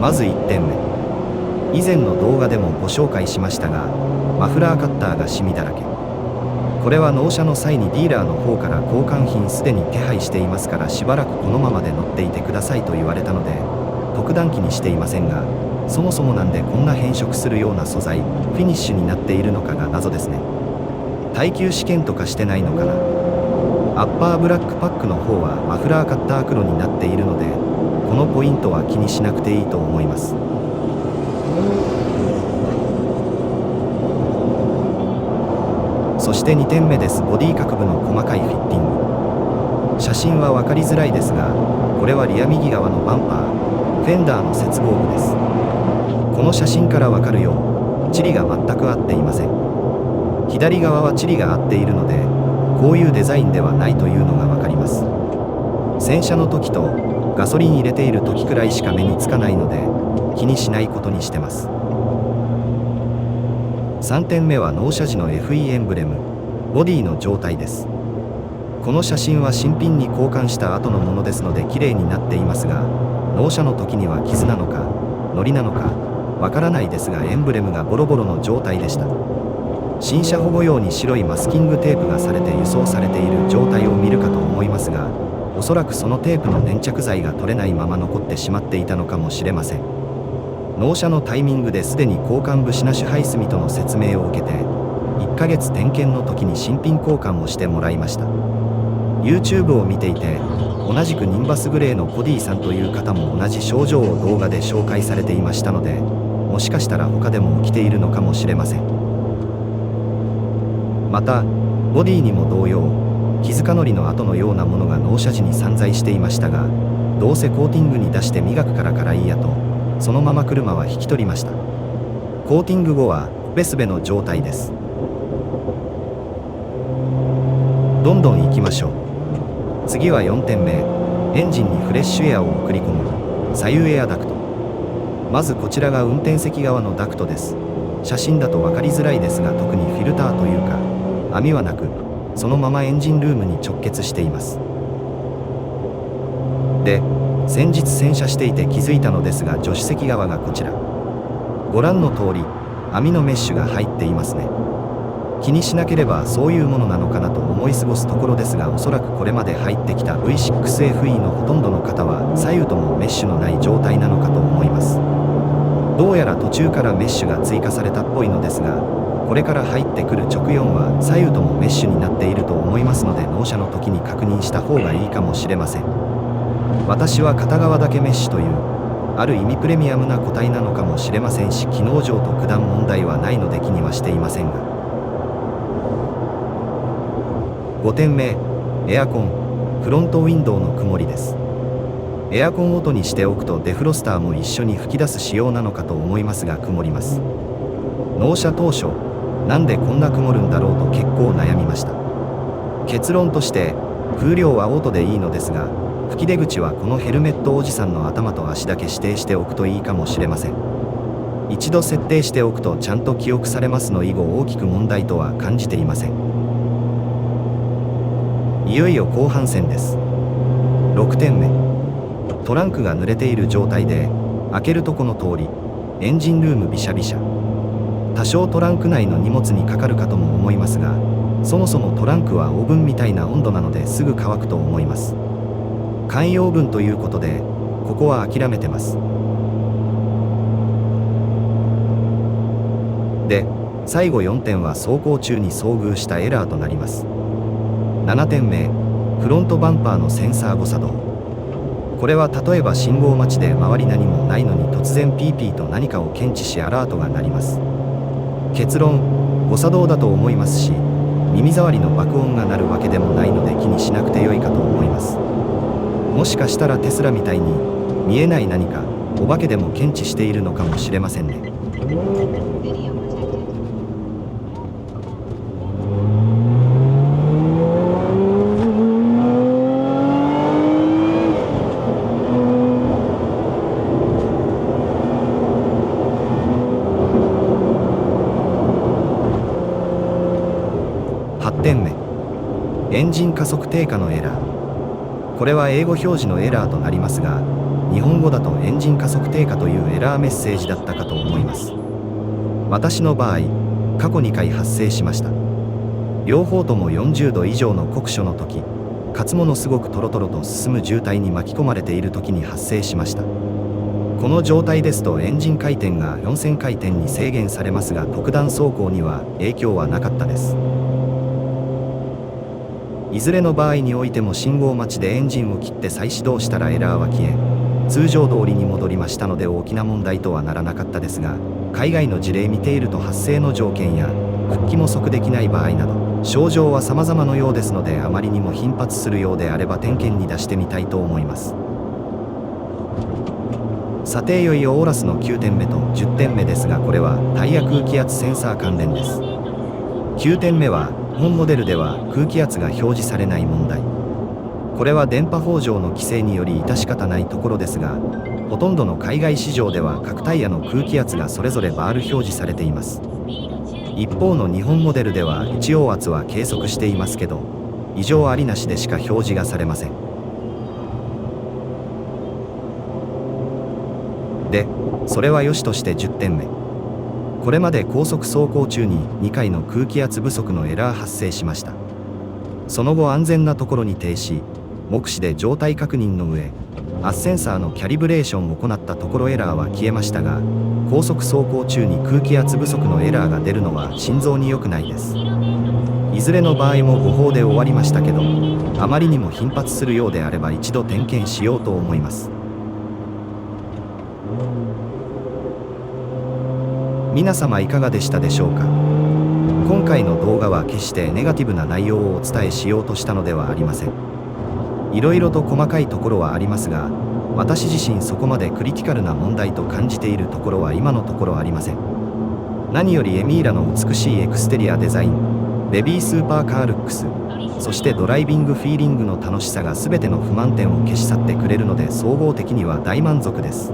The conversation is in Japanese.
まず1点目。以前の動画でもご紹介しましたが、マフラーカッターがシミだらけ。これは納車の際にディーラーの方から交換品すでに手配していますから、しばらくこのままで乗っていてくださいと言われたので、特段気にしていませんが、そもそもなんでこんな変色するような素材、フィニッシュになっているのかが謎ですね。耐久試験とかしてないのかな。アッパーブラックパックの方はマフラーカッター黒になっているので、このポイントは気にしなくていいと思います。そして2点目です。ボディ角部の細かいフィッティング。写真は分かりづらいですが、これはリア右側のバンパー、フェンダーの接合部です。この写真から分かるよう、チリが全く合っていません。左側はチリが合っているので、こういうデザインではないというのが分かります。洗車の時とガソリン入れている時くらいしか目につかないので、気にしないことにしてます。3点目は納車時の FE エンブレム、ボディの状態です。この写真は新品に交換した後のものですので綺麗になっていますが、納車の時には傷なのかノリなのかわからないですが、エンブレムがボロボロの状態でした。新車保護用に白いマスキングテープがされて輸送されている状態を見るかと思いますが、おそらくそのテープの粘着剤が取れないまま残ってしまっていたのかもしれません。納車のタイミングですでに交換部品種配住との説明を受けて、1ヶ月点検の時に新品交換をしてもらいました。 YouTube を見ていて、同じくニンバスグレーのコディさんという方も同じ症状を動画で紹介されていましたので、もしかしたら他でも起きているのかもしれません。またボディにも同様、傷かのりの跡のようなものが納車時に散在していましたが、どうせコーティングに出して磨くからいいやと、そのまま車は引き取りました。コーティング後はベスベの状態です。どんどん行きましょう。次は4点目、エンジンにフレッシュエアを送り込む左右エアダクト。まずこちらが運転席側のダクトです。写真だと分かりづらいですが、特にフィルターというか網はなく、そのままエンジンルームに直結しています。で、先日洗車していて気づいたのですが、助手席側がこちら。ご覧の通り網のメッシュが入っていますね。気にしなければそういうものなのかなと思い過ごすところですが、おそらくこれまで入ってきた V6FE のほとんどの方は左右ともメッシュのない状態なのかと思います。どうやら途中からメッシュが追加されたっぽいのですが、これから入ってくる直4は左右ともメッシュになっていると思いますので、納車の時に確認した方がいいかもしれません。私は片側だけメッシュというある意味プレミアムな個体なのかもしれませんし、機能上特段問題はないので気にはしていませんが。5点目、エアコン、フロントウィンドウの曇りです。エアコンを音にしておくとデフロスターも一緒に吹き出す仕様なのかと思いますが、曇ります。納車当初、なんでこんな曇るんだろうと結構悩みました。結論として、風量はオートでいいのですが、吹き出口はこのヘルメットおじさんの頭と足だけ指定しておくといいかもしれません。一度設定しておくとちゃんと記憶されますの以後、大きく問題とは感じていません。いよいよ後半戦です。6点目、トランクが濡れている状態で、開けるとこの通りエンジンルームびしゃびしゃ。多少トランク内の荷物にかかるかとも思いますが、そもそもトランクはオーブンみたいな温度なのですぐ乾くと思います。簡易オーブンということで、ここは諦めてます。で、最後4点は走行中に遭遇したエラーとなります。7点目、フロントバンパーのセンサー誤作動。これは例えば信号待ちで周り何もないのに突然ピーピーと何かを検知しアラートが鳴ります。結論、誤作動だと思いますし、耳障りの爆音が鳴るわけでもないので気にしなくてよいかと思います。もしかしたらテスラみたいに見えない何かお化けでも検知しているのかもしれませんね。8点目、エンジン加速低下のエラー。これは英語表示のエラーとなりますが、日本語だとエンジン加速低下というエラーメッセージだったかと思います。私の場合、過去2回発生しました。両方とも40度以上の酷暑の時、かつものすごくトロトロと進む渋滞に巻き込まれている時に発生しました。この状態ですとエンジン回転が4000回転に制限されますが、特段走行には影響はなかったです。いずれの場合においても信号待ちでエンジンを切って再始動したらエラーは消え、通常通りに戻りましたので大きな問題とはならなかったですが、海外の事例見ていると発生の条件や復帰も即できない場合など症状は様々のようですので、あまりにも頻発するようであれば点検に出してみたいと思います。さていよいよオーラスの9点目と10点目ですが、これはタイヤ空気圧センサー関連です。9点目は本モデルでは空気圧が表示されない問題。これは電波法上の規制により致し方ないところですが、ほとんどの海外市場では各タイヤの空気圧がそれぞれバール表示されています。一方の日本モデルでは一応圧は計測していますけど、異常ありなしでしか表示がされません。で、それは良しとして10点目。これまで高速走行中に2回の空気圧不足のエラー発生しました。その後安全なところに停止、目視で状態確認の上、圧センサーのキャリブレーションを行ったところエラーは消えましたが、高速走行中に空気圧不足のエラーが出るのは心臓に良くないです。いずれの場合も誤報で終わりましたけど、あまりにも頻発するようであれば一度点検しようと思います。皆様いかがでしたでしょうか。今回の動画は決してネガティブな内容をお伝えしようとしたのではありません。いろいろと細かいところはありますが、私自身そこまでクリティカルな問題と感じているところは今のところありません。何よりエミーラの美しいエクステリアデザイン、ベビースーパーカールックス、そしてドライビングフィーリングの楽しさが全ての不満点を消し去ってくれるので、総合的には大満足です。